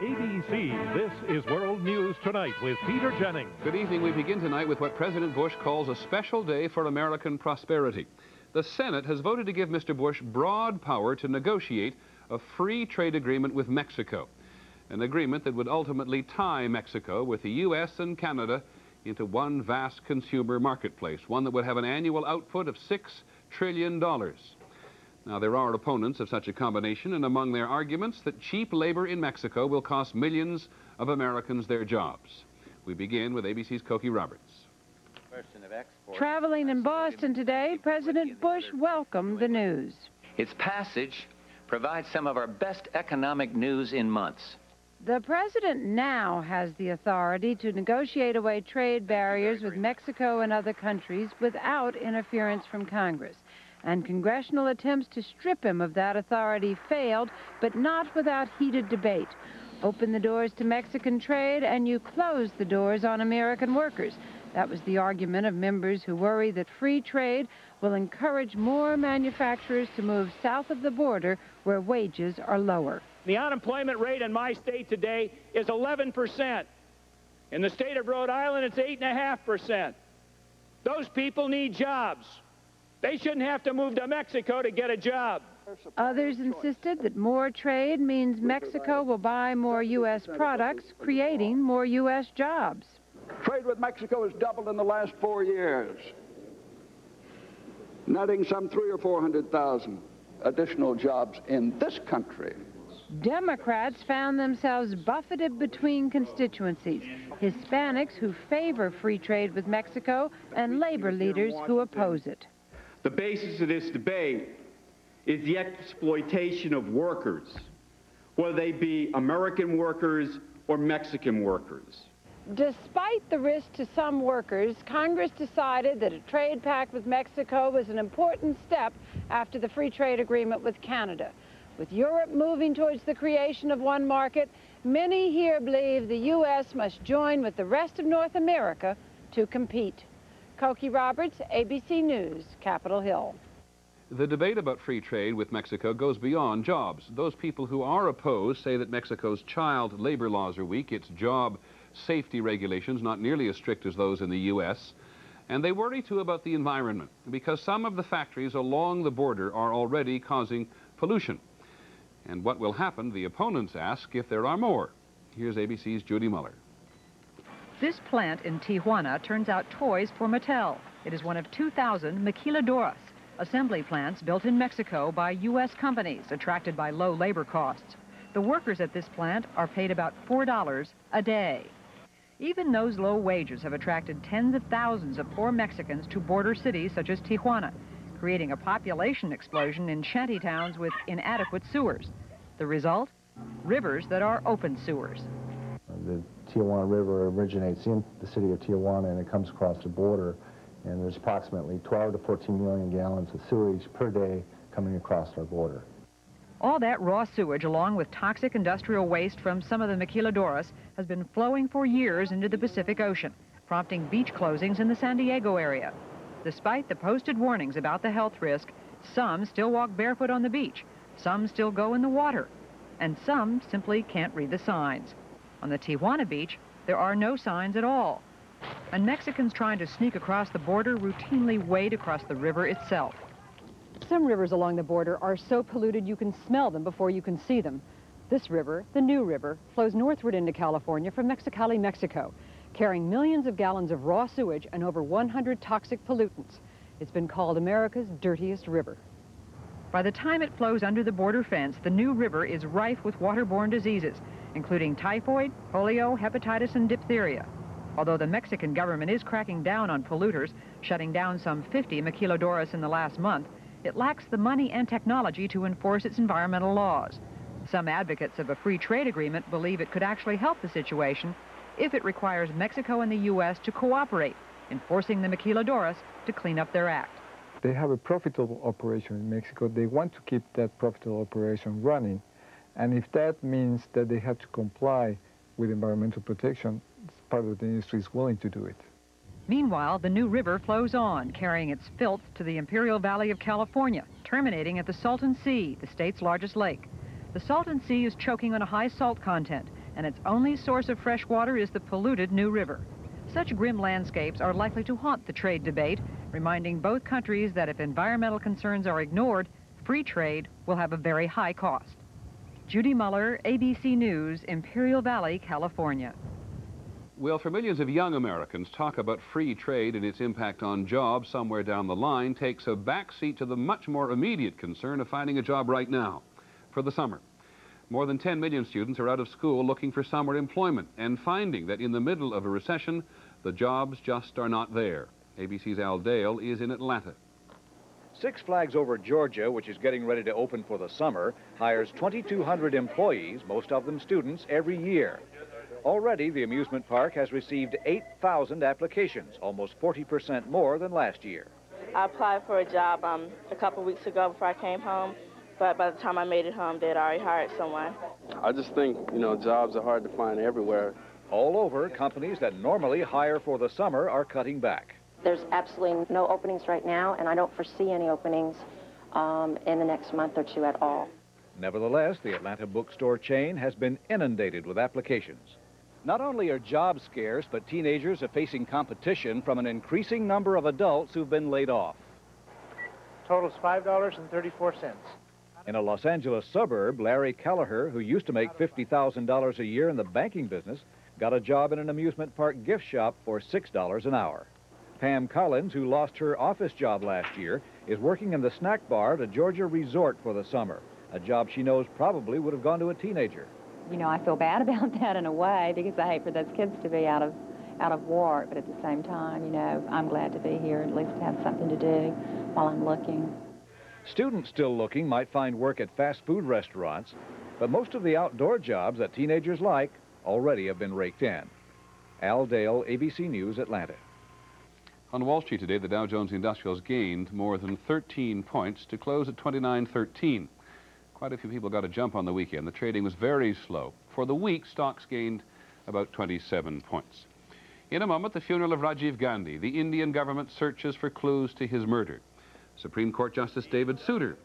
ABC, this is World News Tonight with Peter Jennings. Good evening. We begin tonight with what President Bush calls a special day for American prosperity. The Senate has voted to give Mr. Bush broad power to negotiate a free trade agreement with Mexico, an agreement that would ultimately tie Mexico with the U.S. and Canada into one vast consumer marketplace, one that would have an annual output of $6 trillion. Now, there are opponents of such a combination, and among their arguments that cheap labor in Mexico will cost millions of Americans their jobs. We begin with ABC's Cokie Roberts. Traveling in Boston today, President Bush welcomed the news. Its passage provides some of our best economic news in months. The president now has the authority to negotiate away trade barriers with Mexico and other countries without interference from Congress. And congressional attempts to strip him of that authority failed, but not without heated debate. Open the doors to Mexican trade and you close the doors on American workers. That was the argument of members who worry that free trade will encourage more manufacturers to move south of the border where wages are lower. The unemployment rate in my state today is 11%. In the state of Rhode Island, it's 8.5%. Those people need jobs. They shouldn't have to move to Mexico to get a job. Others insisted that more trade means Mexico will buy more U.S. products, creating more U.S. jobs. Trade with Mexico has doubled in the last 4 years, netting some 300,000 or 400,000 additional jobs in this country. Democrats found themselves buffeted between constituencies, Hispanics who favor free trade with Mexico and labor leaders who oppose it. The basis of this debate is the exploitation of workers, whether they be American workers or Mexican workers. Despite the risk to some workers, Congress decided that a trade pact with Mexico was an important step after the free trade agreement with Canada. With Europe moving towards the creation of one market, many here believe the U.S. must join with the rest of North America to compete. Cokie Roberts, ABC News, Capitol Hill. The debate about free trade with Mexico goes beyond jobs. Those people who are opposed say that Mexico's child labor laws are weak, its job safety regulations not nearly as strict as those in the U.S., and they worry too about the environment because some of the factories along the border are already causing pollution. And what will happen, the opponents ask, if there are more. Here's ABC's Judy Muller. This plant in Tijuana turns out toys for Mattel. It is one of 2,000 maquiladoras, assembly plants built in Mexico by U.S. companies attracted by low labor costs. The workers at this plant are paid about $4 a day. Even those low wages have attracted tens of thousands of poor Mexicans to border cities such as Tijuana, creating a population explosion in shanty towns with inadequate sewers. The result? Rivers that are open sewers. The Tijuana River originates in the city of Tijuana and it comes across the border, and there's approximately 12 to 14 million gallons of sewage per day coming across our border. All that raw sewage, along with toxic industrial waste from some of the maquiladoras, has been flowing for years into the Pacific Ocean, prompting beach closings in the San Diego area. Despite the posted warnings about the health risk, some still walk barefoot on the beach, some still go in the water, and some simply can't read the signs. On the Tijuana beach, there are no signs at all. And Mexicans trying to sneak across the border routinely wade across the river itself. Some rivers along the border are so polluted you can smell them before you can see them. This river, the New River, flows northward into California from Mexicali, Mexico, carrying millions of gallons of raw sewage and over 100 toxic pollutants. It's been called America's dirtiest river. By the time it flows under the border fence, the New River is rife with waterborne diseases, including typhoid, polio, hepatitis, and diphtheria. Although the Mexican government is cracking down on polluters, shutting down some 50 maquiladoras in the last month, it lacks the money and technology to enforce its environmental laws. Some advocates of a free trade agreement believe it could actually help the situation if it requires Mexico and the U.S. to cooperate in forcing the maquiladoras to clean up their act. They have a profitable operation in Mexico. They want to keep that profitable operation running. And if that means that they have to comply with environmental protection, part of the industry is willing to do it. Meanwhile, the New River flows on, carrying its filth to the Imperial Valley of California, terminating at the Salton Sea, the state's largest lake. The Salton Sea is choking on a high salt content, and its only source of fresh water is the polluted New River. Such grim landscapes are likely to haunt the trade debate, reminding both countries that if environmental concerns are ignored, free trade will have a very high cost. Judy Muller, ABC News, Imperial Valley, California. Well, for millions of young Americans, talk about free trade and its impact on jobs somewhere down the line takes a backseat to the much more immediate concern of finding a job right now, for the summer. More than 10 million students are out of school looking for summer employment and finding that in the middle of a recession, the jobs just are not there. ABC's Al Dale is in Atlanta. Six Flags Over Georgia, which is getting ready to open for the summer, hires 2,200 employees, most of them students, every year. Already, the amusement park has received 8,000 applications, almost 40% more than last year. I applied for a job a couple weeks ago before I came home, but by the time I made it home, they'd already hired someone. I just think, jobs are hard to find everywhere. All over, companies that normally hire for the summer are cutting back. There's absolutely no openings right now, and I don't foresee any openings in the next month or two at all. Nevertheless, the Atlanta bookstore chain has been inundated with applications. Not only are jobs scarce, but teenagers are facing competition from an increasing number of adults who've been laid off. Total's $5.34. In a Los Angeles suburb, Larry Kelleher, who used to make $50,000 a year in the banking business, got a job in an amusement park gift shop for $6 an hour. Pam Collins, who lost her office job last year, is working in the snack bar at a Georgia resort for the summer, a job she knows probably would have gone to a teenager. I feel bad about that in a way because I hate for those kids to be out of work, but at the same time, I'm glad to be here, at least to have something to do while I'm looking. Students still looking might find work at fast food restaurants, but most of the outdoor jobs that teenagers like already have been raked in. Al Dale, ABC News, Atlanta. On Wall Street today, the Dow Jones Industrials gained more than 13 points to close at 2913. Quite a few people got a jump on the weekend. The trading was very slow. For the week, stocks gained about 27 points. In a moment, the funeral of Rajiv Gandhi. The Indian government searches for clues to his murder. Supreme Court Justice David Souter